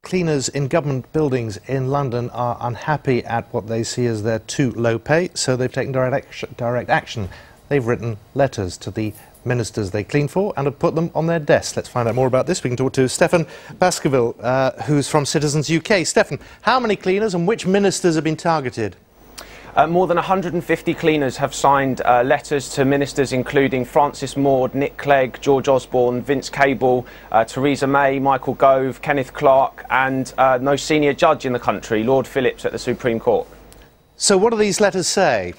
cleaners in government buildings in London are unhappy at what they see as their too low pay, so they've taken direct action. They've written letters to the ministers they clean for and have put them on their desks. Let's find out more about this. We can talk to Stefan Baskerville, who's from Citizens UK. Stefan, how many cleaners and which ministers have been targeted? More than 150 cleaners have signed letters to ministers including Francis Maude, Nick Clegg, George Osborne, Vince Cable, Theresa May, Michael Gove, Kenneth Clarke and no senior judge in the country, Lord Phillips at the Supreme Court. So what do these letters say?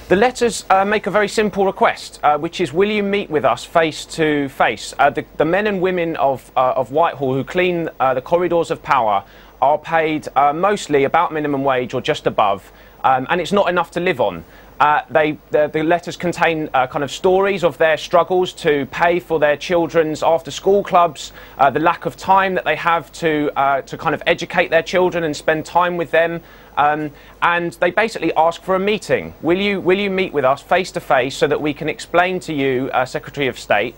The letters make a very simple request, which is, will you meet with us face to face? The men and women of Whitehall who clean the corridors of power are paid mostly about minimum wage or just above, and it's not enough to live on. The letters contain kind of stories of their struggles to pay for their children's after-school clubs, the lack of time that they have to kind of educate their children and spend time with them, and they basically ask for a meeting. Will you meet with us face to face so that we can explain to you, Secretary of State,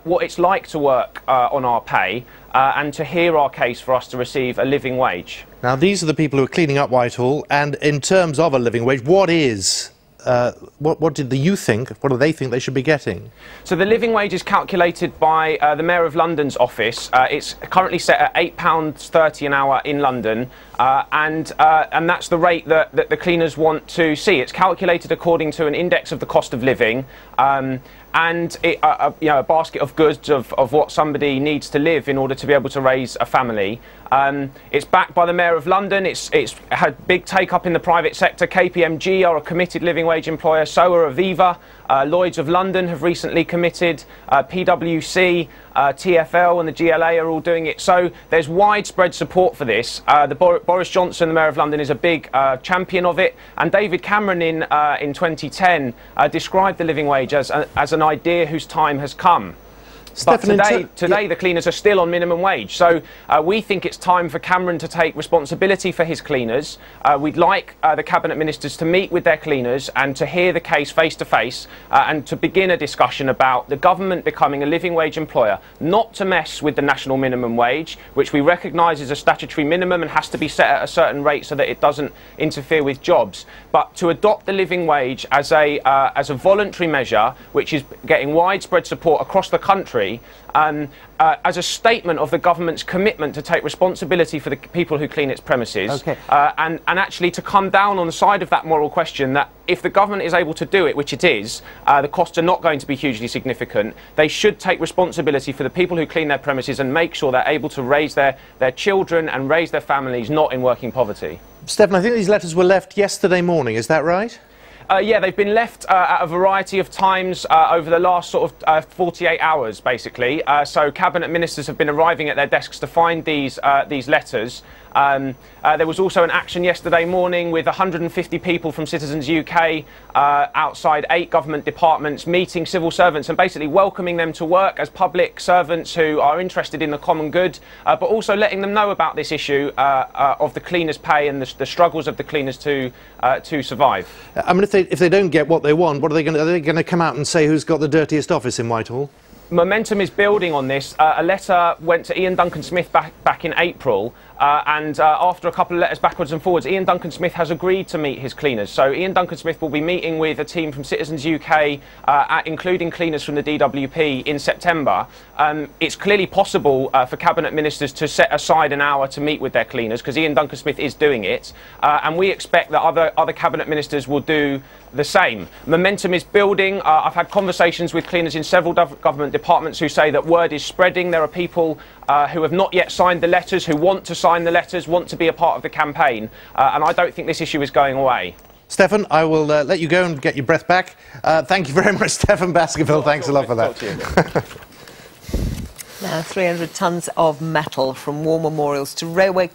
what it's like to work on our pay and to hear our case for us to receive a living wage. Now, these are the people who are cleaning up Whitehall, and in terms of a living wage, what is what do you think? What do they think they should be getting? So the living wage is calculated by the Mayor of London's office. It's currently set at £8.30 an hour in London, and that's the rate that the cleaners want to see. It's calculated according to an index of the cost of living. And a basket of goods of what somebody needs to live in order to be able to raise a family. It's backed by the Mayor of London. It's had big take-up in the private sector. KPMG are a committed living wage employer, so are Aviva. Lloyds of London have recently committed. PwC, TfL and the GLA are all doing it. So there's widespread support for this. Boris Johnson, the Mayor of London, is a big champion of it. And David Cameron in 2010 described the living wage as an idea whose time has come. But today the cleaners are still on minimum wage. So we think it's time for Cameron to take responsibility for his cleaners. We'd like the Cabinet Ministers to meet with their cleaners and to hear the case face to face and to begin a discussion about the government becoming a living wage employer, not to mess with the national minimum wage, which we recognise is a statutory minimum and has to be set at a certain rate so that it doesn't interfere with jobs, but to adopt the living wage as a voluntary measure, which is getting widespread support across the country, as a statement of the government's commitment to take responsibility for the people who clean its premises, okay. and actually to come down on the side of that moral question that if the government is able to do it, which it is, the costs are not going to be hugely significant. They should take responsibility for the people who clean their premises and make sure they're able to raise their children and raise their families not in working poverty. Stefan, I think these letters were left yesterday morning, is that right? Yeah, they've been left at a variety of times over the last sort of 48 hours, basically. So cabinet ministers have been arriving at their desks to find these letters. There was also an action yesterday morning with 150 people from Citizens UK outside 8 government departments meeting civil servants and basically welcoming them to work as public servants who are interested in the common good, but also letting them know about this issue of the cleaners' pay and the struggles of the cleaners to survive. I mean, if they don't get what they want, what are they going to come out and say who's got the dirtiest office in Whitehall? Momentum is building on this. A letter went to Ian Duncan-Smith back in April, and after a couple of letters backwards and forwards, Ian Duncan-Smith has agreed to meet his cleaners. So Ian Duncan-Smith will be meeting with a team from Citizens UK, including cleaners from the DWP, in September. It's clearly possible for Cabinet Ministers to set aside an hour to meet with their cleaners, because Ian Duncan-Smith is doing it, and we expect that other Cabinet Ministers will do the same. Momentum is building. I've had conversations with cleaners in several government departments who say that word is spreading. There are people who have not yet signed the letters, who want to sign the letters, want to be a part of the campaign, and I don't think this issue is going away. Stefan, I will let you go and get your breath back. Thank you very much, Stefan Baskerville. Thanks a lot for that. Now, 300 tonnes of metal from war memorials to railway